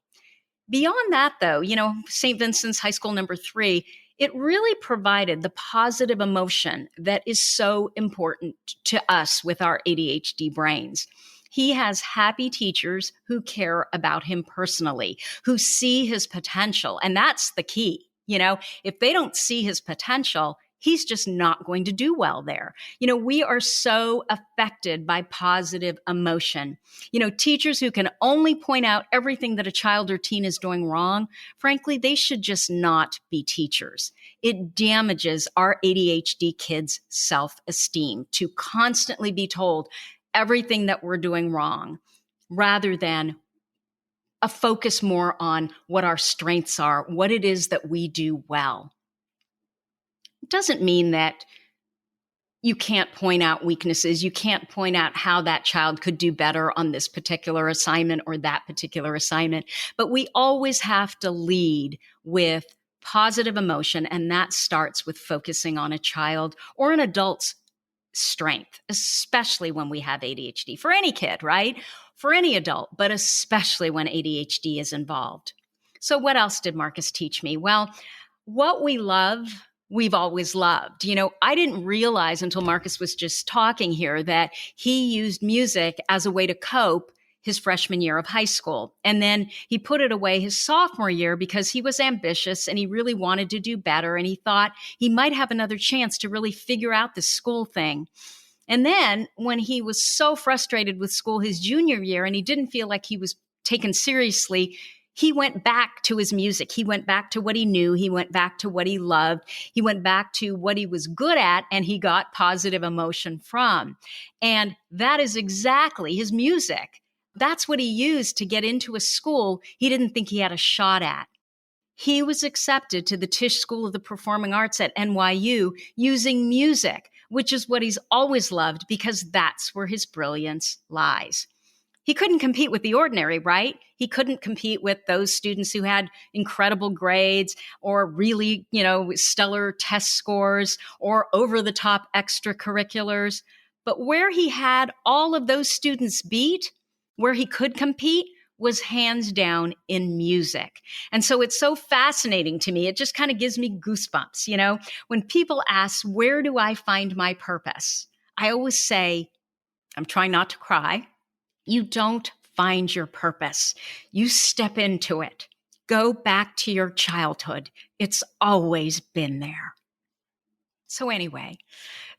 Beyond that, though, St. Vincent's high school number 3, it really provided the positive emotion that is so important to us with our ADHD brains. He has happy teachers who care about him personally, who see his potential. And that's the key. If they don't see his potential, he's just not going to do well there. We are so affected by positive emotion. Teachers who can only point out everything that a child or teen is doing wrong, frankly, they should just not be teachers. It damages our ADHD kids' self-esteem to constantly be told everything that we're doing wrong, rather than a focus more on what our strengths are, what it is that we do well. It doesn't mean that you can't point out weaknesses. You can't point out how that child could do better on this particular assignment or that particular assignment. But we always have to lead with positive emotion, and that starts with focusing on a child or an adult's strength, especially when we have ADHD. For any kid, right? For any adult, but especially when ADHD is involved. So what else did Markus teach me? Well, what we love, we've always loved. I didn't realize until Markus was just talking here that he used music as a way to cope his freshman year of high school. And then he put it away his sophomore year because he was ambitious and he really wanted to do better. And he thought he might have another chance to really figure out this school thing. And then when he was so frustrated with school his junior year and he didn't feel like he was taken seriously, he went back to his music. He went back to what he knew. He went back to what he loved. He went back to what he was good at, and he got positive emotion from. And that is exactly his music. That's what he used to get into a school he didn't think he had a shot at. He was accepted to the Tisch School of the Performing Arts at NYU using music, which is what he's always loved because that's where his brilliance lies. He couldn't compete with the ordinary, right? He couldn't compete with those students who had incredible grades or really, stellar test scores or over-the-top extracurriculars. But where he had all of those students beat where he could compete was hands down in music. And so it's so fascinating to me. It just kind of gives me goosebumps. When people ask, where do I find my purpose? I always say, I'm trying not to cry. You don't find your purpose. You step into it. Go back to your childhood. It's always been there. So anyway,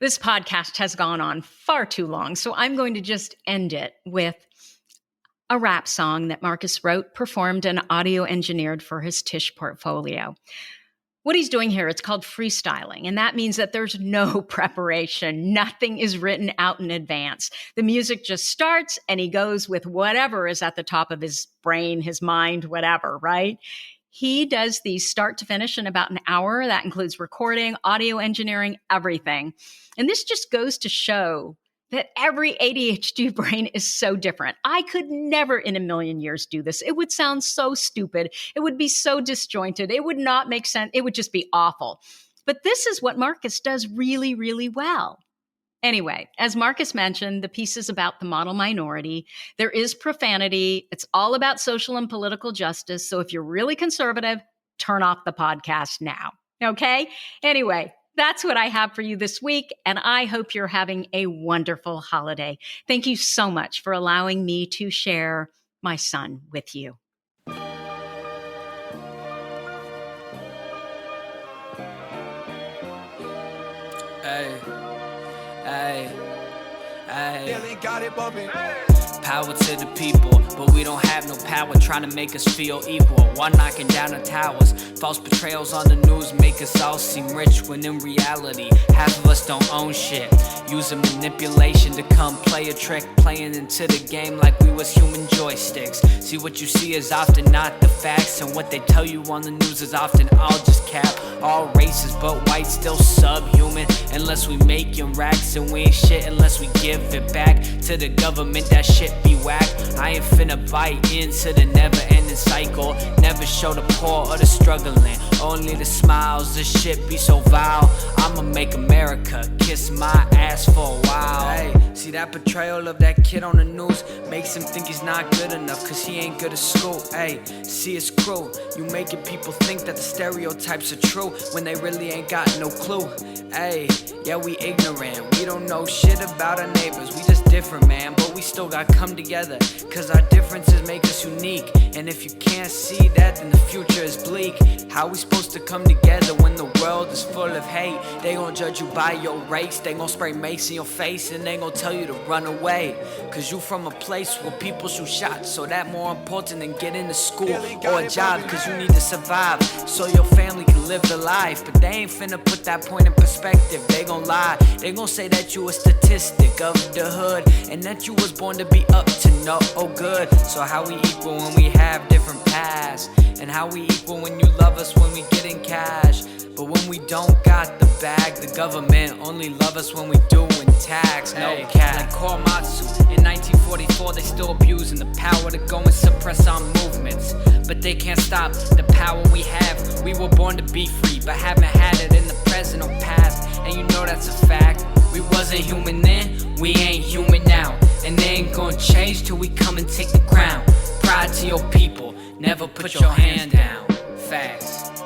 this podcast has gone on far too long, so I'm going to just end it with a rap song that Markus wrote, performed, and audio engineered for his Tish portfolio. What he's doing here, it's called freestyling, and that means that there's no preparation. Nothing is written out in advance. The music just starts, and he goes with whatever is at the top of his brain, his mind, whatever, right? He does these start to finish in about an hour. That includes recording, audio engineering, everything. And this just goes to show that every ADHD brain is so different. I could never in a million years do this. It would sound so stupid. It would be so disjointed. It would not make sense. It would just be awful. But this is what Markus does really, really well. Anyway, as Markus mentioned, the piece is about the model minority. There is profanity. It's all about social and political justice. So if you're really conservative, turn off the podcast now. Okay? Anyway, that's what I have for you this week, and I hope you're having a wonderful holiday. Thank you so much for allowing me to share my son with you. Hey, got it bumping. Power to the people, but we don't have no power trying to make us feel equal. One knocking down the towers, false portrayals on the news make us all seem rich when in reality, half of us don't own shit. Using manipulation to come play a trick, playing into the game like we was human joysticks. See, what you see is often not the facts, and what they tell you on the news is often all just cap. All races but white still subhuman unless we making racks, and we ain't shit unless we give it back to the government. That shit be whack. I ain't finna bite into the never-ending cycle. Never show the poor or the struggling, only the smiles. This shit be so vile. I'ma make America kiss my ass for a while. Hey, see that portrayal of that kid on the news makes him think he's not good enough cause he ain't good at school. Hey, see it's cruel. You making people think that the stereotypes are true when they really ain't got no clue. Hey, yeah, we ignorant. We don't know shit about our neighbors. We just different, man, but we still gotta come together cause our differences make us unique. And if you can't see that, then the future is bleak. How we supposed to come together when the world is full of hate? They gon' judge you by your race, they gon' spray mace in your face, and they gon' tell you to run away cause you from a place where people shoot shots. So that more important than getting to school or a job, cause you need to survive so your family can live the life. But they ain't finna put that point in perspective. They gon' lie, they gon' say that you a statistic of the hood and that you was born to be up to no good. So how we equal when we have different paths? And how we equal when you love us when we get in cash? But when we don't got the bag, the government only love us when we do in tax. No cap. Like Korematsu in 1944, they still abusing the power to go and suppress our movements. But they can't stop the power we have. We were born to be free, but haven't had it in the present or past. And you know that's a fact. We wasn't human then, we ain't human now. And they ain't gonna change till we come and take the crown. Pride to your people, never put your hand down. Facts.